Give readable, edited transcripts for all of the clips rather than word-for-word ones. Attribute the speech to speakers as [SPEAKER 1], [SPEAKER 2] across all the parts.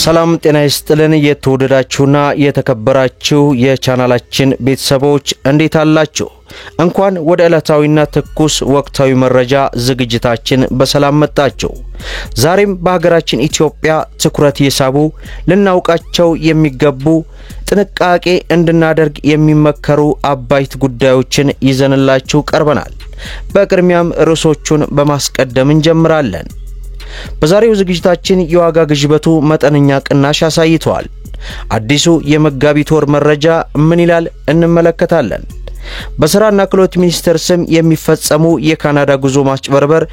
[SPEAKER 1] ሰላም ጤና ይስጥልን የተወደዳችሁና የተከበራችሁ የቻናላችን ቤተሰቦች እንዴት አላችሁ? እንኳን ወደ ዕለታዊና ትኩስ ወቅታዊ መረጃ ዝግጅታችን በሰላም መጣችሁ። ዛሬም በሀገራችን ኢትዮጵያ ትኩረት የሳቡ ልናውቃቸው የሚገቡ ጥንቃቄ እንድናደርግ የሚመከሩ አባይት ጉዳዮችን ይዘንላችሁ ቀርበናል። በቅድሚያም ርዕሶቹን በማስቀደም እንጀምራለን። በዛሬው ዝግጅታችን የዋጋ ግሽበቱ መጠነኛ ቅናሽ አሳይቷል። አዲሱ የመጋቢት ወር መረጃ ምን ይላል እንመለከታለን። በስራና ክህሎት ሚኒስቴር ስም የሚፈጸሙ የካናዳ ጉዞ ማጭበርበር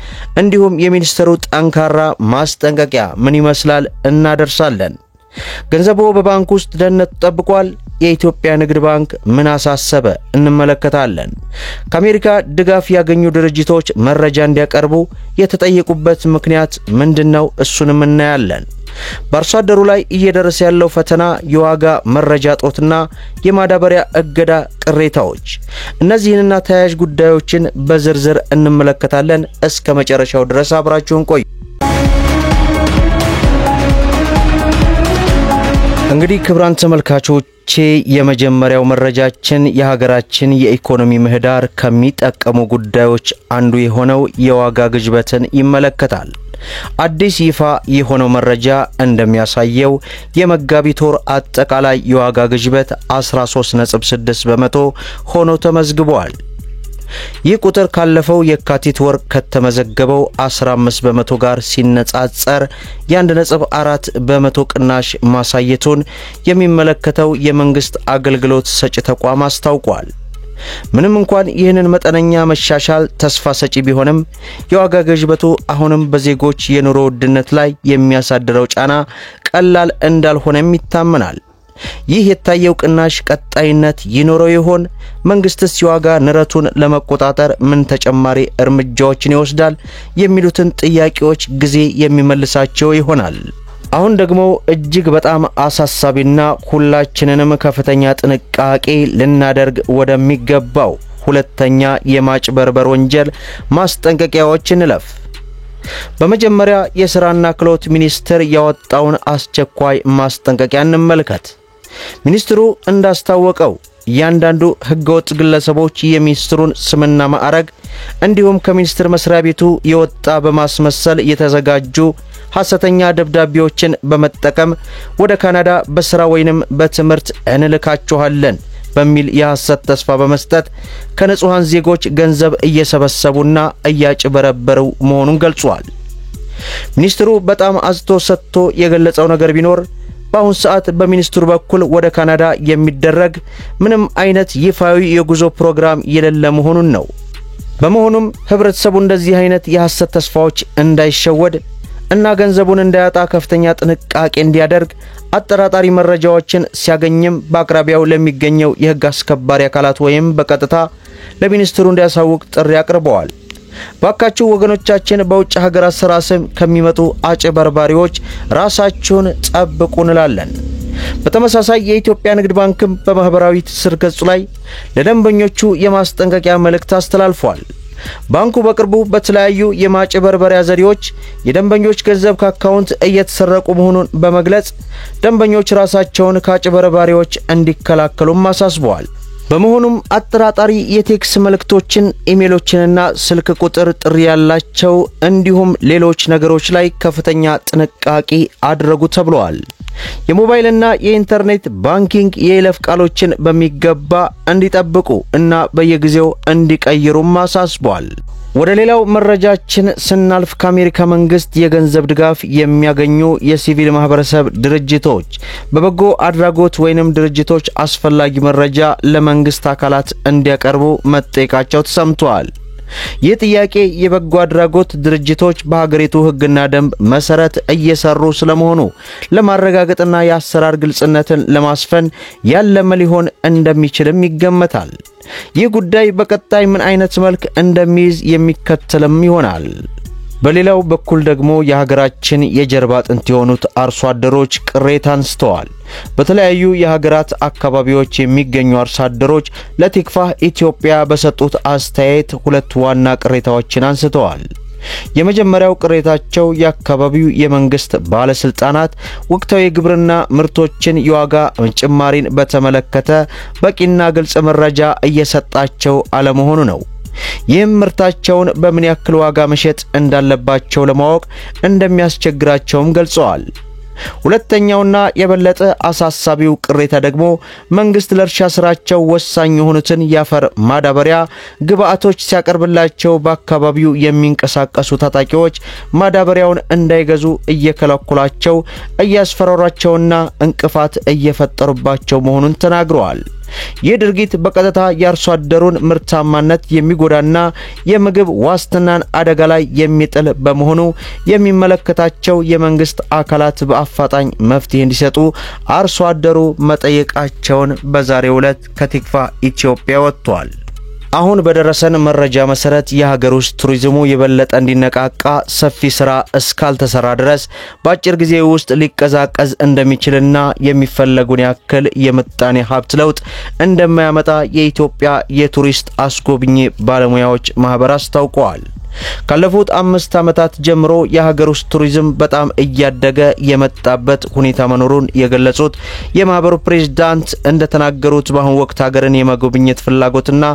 [SPEAKER 1] እንዲሁም የሚኒስትሩ ጠንካራ ማስጠንቀቂያ ምን ይመስላል እናደርሳለን። ገንዘቡ በባንክ ውስጥ ደህንነቱ ተጠብቋል? የኢትዮጵያ ንግድ ባንክ ምን አሳሰበ እንመለከታለን። ከአሜሪካ ድጋፍ ያገኙ ድርጅቶች መረጃ እንዲያቀርቡ የተጠየቁበት ምክንያት ምንድነው? እሱንም እናያለን። በአርሶ አደሩ ላይ እየደረሰ ያለው ፈተና፣ የዋጋ መረጃ ጦትና የማዳበሪያ እገዳ ቅሬታዎች፣ እነዚህንና ተያያዥ ጉዳዮችን በዝርዝር እንመለከታለን። እስከ መጨረሻው ድረስ አብራችሁን ቆዩ። እንግዲህ ክቡራን ተመልካቾች የመጀመሪያው መረጃችን የሀገራችን የኢኮኖሚ ምህዳር ከሚጠቀሙ ጉዳዮች አንዱ የሆነው የዋጋ ግሽበትን ይመለከታል። አዲስ ይፋ የሆነው መረጃ እንደሚያሳየው የመጋቢት ወር አጠቃላይ የዋጋ ግሽበት 13.6% ሆኖ ተመዝግቧል። ይህ ቁጥር ካለፈው የካቲት ወር ከተመዘገበው 15% ጋር ሲነጻጸር የ1.4% ቅናሽ ማሳየቱን የሚመለከተው የመንግስት አገልግሎት ሰጪ ተቋም አስታውቋል። ምንም እንኳን ይህንን መጠነኛ መሻሻል ተስፋ ሰጪ ቢሆንም የዋጋ ግሽበቱ አሁንም በዜጎች የኑሮ ውድነት ላይ የሚያሳድረው ጫና ቀላል እንዳልሆነም ይታመናል። ይህ የታየው ቅናሽ ቀጣይነት ይኖረው ይሆን? መንግስትስ የዋጋ ንረቱን ለመቆጣጠር ምን ተጨማሪ እርምጃዎችን ይወስዳል? የሚሉትን ጥያቄዎች ጊዜ የሚመልሳቸው ይሆናል። አሁን ደግሞ እጅግ በጣም አሳሳቢና ሁላችንንም ከፍተኛ ጥንቃቄ ልናደርግ ወደሚገባው ሁለተኛ የማጭበርበር ወንጀል ማስጠንቀቂያዎች እንለፍ። በመጀመሪያ የስራና ክህሎት ሚኒስቴር ያወጣውን አስቸኳይ ማስጠንቀቂያ እንመልከት። ሚኒስትሩ እንዳስታወቀው ያንዳንዱ ህገወጥ ግለሰቦች የሚኒስትሩን ስምና ማዕረግ እንዲሁም ከሚኒስትር መስሪያ ቤቱ የወጣ በማስመሰል የተዘጋጁ ሐሰተኛ ደብዳቤዎችን በመጠቀም ወደ ካናዳ በስራ ወይንም በትምህርት እንልካችኋለን በሚል የሐሰት ተስፋ በመስጠት ከንጹሃን ዜጎች ገንዘብ እየሰበሰቡና እያጭበረበሩ መሆኑን ገልጿል። ሚኒስትሩ በጣም አዝቶ ሰጥቶ የገለጸው ነገር ቢኖር በአሁን ሰዓት በሚኒስትሩ በኩል ወደ ካናዳ የሚደረግ ምንም አይነት ይፋዊ የጉዞ ፕሮግራም የሌለ መሆኑን ነው። በመሆኑም ህብረተሰቡ እንደዚህ አይነት የሐሰት ተስፋዎች እንዳይሸወድ እና ገንዘቡን እንዳያጣ ከፍተኛ ጥንቃቄ እንዲያደርግ አጠራጣሪ መረጃዎችን ሲያገኝም በአቅራቢያው ለሚገኘው የህግ አስከባሪ አካላት ወይም በቀጥታ ለሚኒስትሩ እንዲያሳውቅ ጥሪ አቅርበዋል። ባካችሁ ወገኖቻችን በውጭ ሀገራት ስራ ስም ከሚመጡ አጭበርባሪዎች ራሳችሁን ጠብቁ እንላለን። በተመሳሳይ የኢትዮጵያ ንግድ ባንክም በማህበራዊ ትስስር ገጹ ላይ ለደንበኞቹ የማስጠንቀቂያ መልእክት አስተላልፏል። ባንኩ በቅርቡ በተለያዩ የማጭበርበሪያ ዘዴዎች የደንበኞች ገንዘብ ከአካውንት እየተሰረቁ መሆኑን በመግለጽ ደንበኞች ራሳቸውን ከአጭበርባሪዎች እንዲከላከሉም አሳስበዋል። በመሆኑም አጠራጣሪ የቴክስ መልእክቶችን፣ ኢሜሎችንና ስልክ ቁጥር ጥሪ ያላቸው እንዲሁም ሌሎች ነገሮች ላይ ከፍተኛ ጥንቃቄ አድርጉ ተብሏል። የሞባይልና የኢንተርኔት ባንኪንግ የይለፍ ቃሎችን በሚገባ እንዲጠብቁ እና በየጊዜው እንዲቀይሩም አሳስቧል። ወደ ሌላው መረጃችን ስናልፍ ከአሜሪካ መንግስት የገንዘብ ድጋፍ የሚያገኙ የሲቪል ማህበረሰብ ድርጅቶች በበጎ አድራጎት ወይንም ድርጅቶች አስፈላጊ መረጃ ለመንግስት አካላት እንዲያቀርቡ መጠየቃቸው ተሰምቷል። ይህ ጥያቄ የበጎ አድራጎት ድርጅቶች በሀገሪቱ ህግና ደንብ መሰረት እየሰሩ ስለመሆኑ ለማረጋገጥና የአሰራር ግልጽነትን ለማስፈን ያለመ ሊሆን እንደሚችልም ይገመታል። ይህ ጉዳይ በቀጣይ ምን አይነት መልክ እንደሚይዝ የሚከተልም ይሆናል። በሌላው በኩል ደግሞ የሀገራችን የጀርባ አጥንት የሆኑት አርሶ አደሮች ቅሬታ አንስተዋል። በተለያዩ የሀገራት አካባቢዎች የሚገኙ አርሶ አደሮች ለቲክፋህ ኢትዮጵያ በሰጡት አስተያየት ሁለት ዋና ቅሬታዎችን አንስተዋል። የመጀመሪያው ቅሬታቸው የአካባቢው የመንግስት ባለስልጣናት ወቅታዊ ግብርና ምርቶችን የዋጋ ጭማሪን በተመለከተ በቂና ግልጽ መረጃ እየሰጣቸው አለመሆኑ ነው። ይህም ምርታቸውን በምን ያክል ዋጋ መሸጥ እንዳለባቸው ለማወቅ እንደሚያስቸግራቸውም ገልጸዋል። ሁለተኛውና የበለጠ አሳሳቢው ቅሬታ ደግሞ መንግስት ለእርሻ ስራቸው ወሳኝ የሆኑትን የአፈር ማዳበሪያ ግብአቶች ሲያቀርብላቸው በአካባቢው የሚንቀሳቀሱ ታጣቂዎች ማዳበሪያውን እንዳይገዙ እየከለከሏቸው እያስፈራሯቸውና እንቅፋት እየፈጠሩባቸው መሆኑን ተናግረዋል። ይህ ድርጊት በቀጥታ የአርሶ አደሩን ምርታማነት የሚጎዳና የምግብ ዋስትናን አደጋ ላይ የሚጥል በመሆኑ የሚመለከታቸው የመንግስት አካላት በአፋጣኝ መፍትሄ እንዲሰጡ አርሶ አደሩ መጠየቃቸውን በዛሬው ዕለት ከቲክቫ ኢትዮጵያ ወጥቷል። አሁን በደረሰን መረጃ መሰረት የሀገር ውስጥ ቱሪዝሙ የበለጠ እንዲነቃቃ ሰፊ ስራ እስካልተሰራ ድረስ በአጭር ጊዜ ውስጥ ሊቀዛቀዝ እንደሚችልና የሚፈለጉን ያክል የምጣኔ ሀብት ለውጥ እንደማያመጣ የኢትዮጵያ የቱሪስት አስጎብኚ ባለሙያዎች ማህበር አስታውቀዋል። ካለፉት 5 ዓመታት ጀምሮ የሀገር ውስጥ ቱሪዝም በጣም እያደገ የመጣበት ሁኔታ መኖሩን የገለጹት የማህበሩ ፕሬዝዳንት እንደተናገሩት በአሁኑ ወቅት ሀገርን የመጎብኘት ፍላጎትና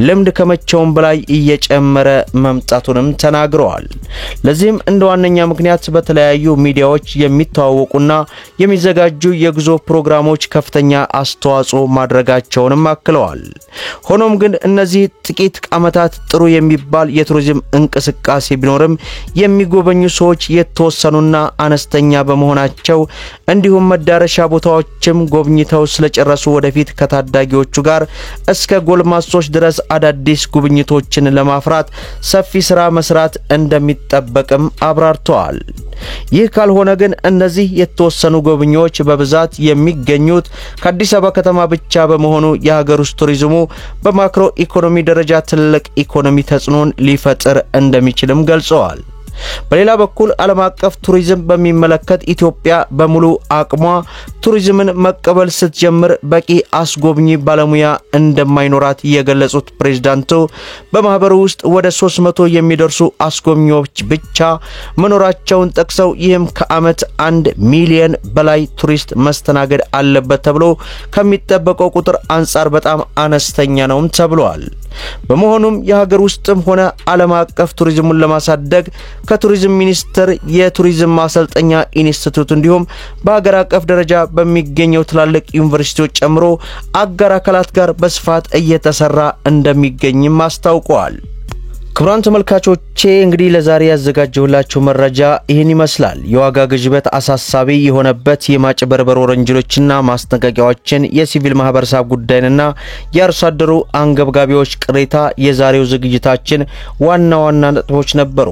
[SPEAKER 1] ልምድ ከመቼውም በላይ እየጨመረ መምጣቱንም ተናግረዋል። ለዚህም እንደ ዋነኛ ምክንያት በተለያዩ ሚዲያዎች የሚተዋወቁና የሚዘጋጁ የጉዞ ፕሮግራሞች ከፍተኛ አስተዋጽኦ ማድረጋቸውንም አክለዋል። ሆኖም ግን እነዚህ ጥቂት ዓመታት ጥሩ የሚባል የቱሪዝም እንቅስቃሴ ቢኖርም የሚጎበኙ ሰዎች የተወሰኑና አነስተኛ በመሆናቸው እንዲሁም መዳረሻ ቦታዎችም ጎብኝተው ስለጨረሱ ወደፊት ከታዳጊዎቹ ጋር እስከ ጎልማሶች ድረስ አዳዲስ ጉብኝቶችን ለማፍራት ሰፊ ስራ መስራት እንደሚጠበቅም አብራርተዋል። ይህ ካልሆነ ግን እነዚህ የተወሰኑ ጎብኚዎች በብዛት የሚገኙት ከአዲስ አበባ ከተማ ብቻ በመሆኑ የሀገር ውስጥ ቱሪዝሙ በማክሮ ኢኮኖሚ ደረጃ ትልቅ ኢኮኖሚ ተጽዕኖን ሊፈጥር እንደሚችልም ገልጸዋል። በሌላ በኩል ዓለም አቀፍ ቱሪዝም በሚመለከት ኢትዮጵያ በሙሉ አቅሟ ቱሪዝምን መቀበል ስትጀምር በቂ አስጎብኚ ባለሙያ እንደማይኖራት የገለጹት ፕሬዝዳንቱ በማህበሩ ውስጥ ወደ 300 የሚደርሱ አስጎብኚዎች ብቻ መኖራቸውን ጠቅሰው ይህም ከዓመት 1 ሚሊዮን በላይ ቱሪስት መስተናገድ አለበት ተብሎ ከሚጠበቀው ቁጥር አንጻር በጣም አነስተኛ ነው ተብሏል። በመሆኑም የሀገር ውስጥም ሆነ ዓለም አቀፍ ቱሪዝሙን ለማሳደግ ከቱሪዝም ሚኒስቴር የቱሪዝም ማሰልጠኛ ኢንስቲትዩት እንዲሁም በሀገር አቀፍ ደረጃ በሚገኘው ትላልቅ ዩኒቨርሲቲዎች ጨምሮ አጋር አካላት ጋር በስፋት እየተሰራ እንደሚገኝም አስታውቀዋል። ክቡራን ተመልካቾቼ እንግዲህ ለዛሬ ያዘጋጀሁላችሁ መረጃ ይህን ይመስላል። የዋጋ ግሽበት አሳሳቢ የሆነበት የማጭበርበር ወንጀሎችና ማስጠንቀቂያዎችን የሲቪል ማህበረሰብ ጉዳይንና የአርሶ አደሩ አንገብጋቢዎች ቅሬታ የዛሬው ዝግጅታችን ዋና ዋና ነጥቦች ነበሩ።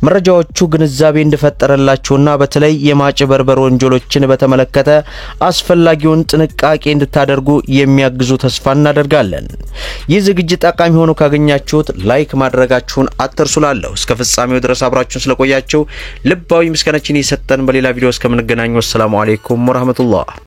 [SPEAKER 1] መረጃዎቹ ግንዛቤ እንድፈጠረላችሁና በተለይ የማጭበርበር ወንጀሎችን በተመለከተ አስፈላጊውን ጥንቃቄ እንድታደርጉ የሚያግዙ ተስፋ እናደርጋለን። ይህ ዝግጅት ጠቃሚ ሆኖ ካገኛችሁት ላይክ ማድረጋችሁን አትርሱላለሁ። እስከ ፍጻሜው ድረስ አብራችሁን ስለቆያችሁ ልባዊ ምስጋናችን ይሰጠን። በሌላ ቪዲዮ እስከምንገናኝ ወሰላሙ አለይኩም ወራህመቱላህ።